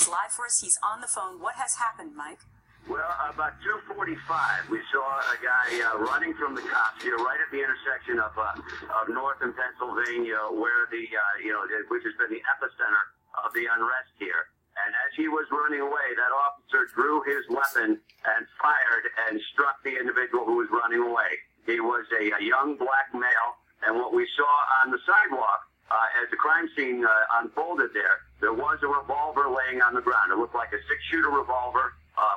live for us. He's on the phone. What has happened, Mike? Well, about 2:45, we saw a guy running from the cops here, right at the intersection of North and Pennsylvania, where which has been the epicenter of the unrest here. And as he was running away, that officer drew his weapon and fired and struck the individual who was running away. He was a young black male, and what we saw on the sidewalk as the crime scene unfolded there was a revolver laying on the ground. It looked like a six-shooter revolver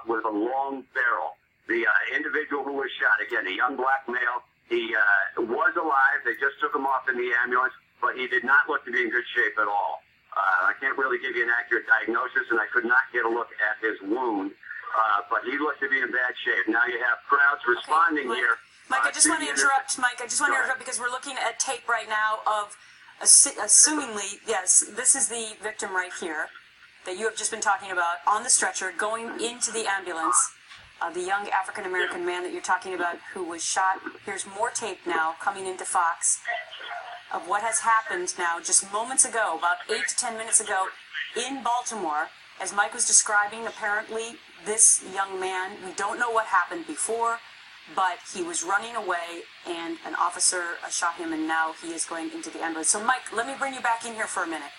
with a long barrel. The individual who was shot, again, a young black male, he was alive. They just took him off in the ambulance, but he did not look to be in good shape at all. I can't really give you an accurate diagnosis, and I could not get a look at his wound, but he looked to be in bad shape. Now you have crowds responding here. Mike, I just want to interrupt. Mike, I just want to interrupt because we're looking at tape right now of, assumingly, yes, this is the victim right here that you have just been talking about on the stretcher going into the ambulance. The young African-American man that you're talking about who was shot. Here's more tape now coming into Fox of what has happened now just moments ago, about 8 to 10 minutes ago in Baltimore. As Mike was describing, apparently this young man, we don't know what happened before, but he was running away and an officer shot him, and now he is going into the ambulance. So Mike, let me bring you back in here for a minute.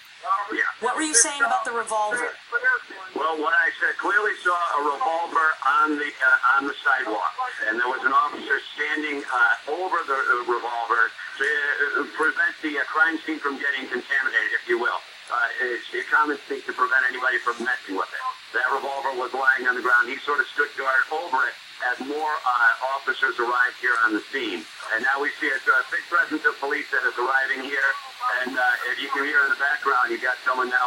Yeah. What were you saying about the revolver? Well, what I said, clearly saw a revolver on the sidewalk, and there was an officer standing over the revolver to prevent the crime scene from getting contaminated, if you will. It's a common speak to prevent anybody from messing with it. That revolver was lying on the ground. He sort of stood guard over it as more officers arrived here on the scene. And now we see a big presence of police that is arriving here. And if you can hear in the background, you've got someone now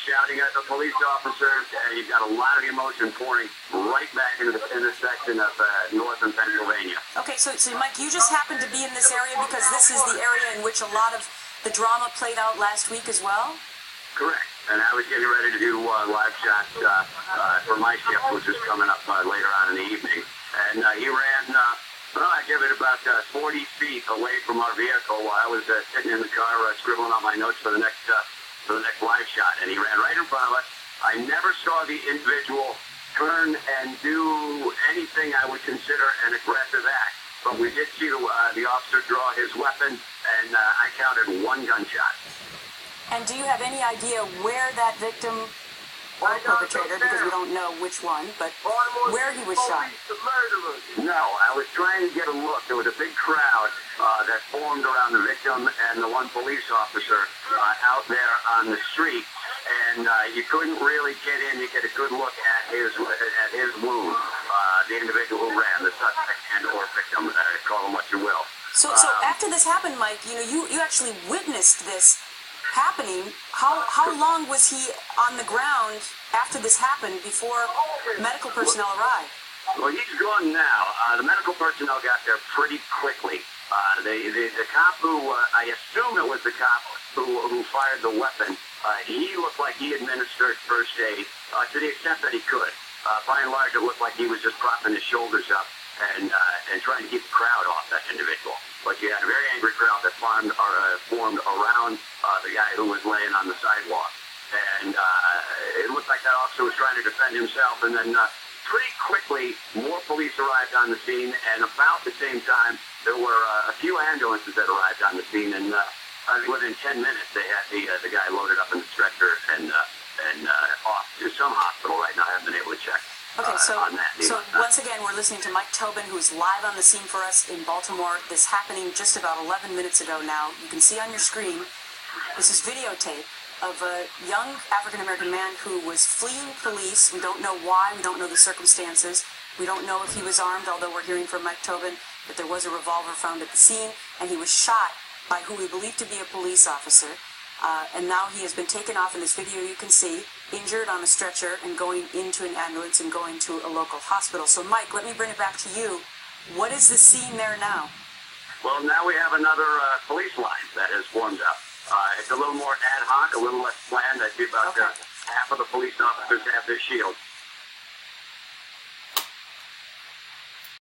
shouting at the police officers, and you've got a lot of emotion pouring right back into the intersection of North and Pennsylvania. Okay, so Mike, you just happened to be in this area because this is the area in which a lot of the drama played out last week as well? Correct. And I was getting ready to do live shots for my shift, which is coming up later on in the evening. And he ran, I give it about 40 feet away from our vehicle while I was sitting in the car scribbling out my notes for the next live shot. And he ran right in front of us. I never saw the individual turn and do anything I would consider an aggressive act. But we did see the officer draw his weapon, and I counted one gunshot. And do you have any idea where that victim or perpetrator, because we don't know which one, but where he was shot? No, I was trying to get a look. There was a big crowd that formed around the victim and the one police officer out there on the street, and you couldn't really get in to get a good look at his wound. The individual who ran, the suspect and or victim, call him what you will. So after this happened, Mike, you actually witnessed this happening. How long was he on the ground after this happened before medical personnel arrived? Well, he's gone now. The medical personnel got there pretty quickly. The cop who, I assume it was the cop who fired the weapon, he looked like he administered first aid to the extent that he could. By and large, it looked like he was just propping his shoulders up and trying to keep the crowd off that individual. But you had a very angry crowd that formed around the guy who was laying on the sidewalk. And it looked like that officer was trying to defend himself. And then pretty quickly, more police arrived on the scene. And about the same time, there were a few ambulances that arrived on the scene. And within 10 minutes, they had the guy loaded up in the stretcher and off to some hospital right now. I haven't been able to check. Okay, so once again, we're listening to Mike Tobin, who's live on the scene for us in Baltimore. This happening just about 11 minutes ago now. You can see on your screen, this is videotape of a young African-American man who was fleeing police. We don't know why. We don't know the circumstances. We don't know if he was armed, although we're hearing from Mike Tobin that there was a revolver found at the scene, and he was shot by who we believe to be a police officer. And now he has been taken off in this video, you can see, injured on a stretcher and going into an ambulance and going to a local hospital. So, Mike, let me bring it back to you. What is the scene there now? Well, now we have another police line that has formed up. It's a little more ad hoc, a little less planned. I see about half of the police officers have their shields.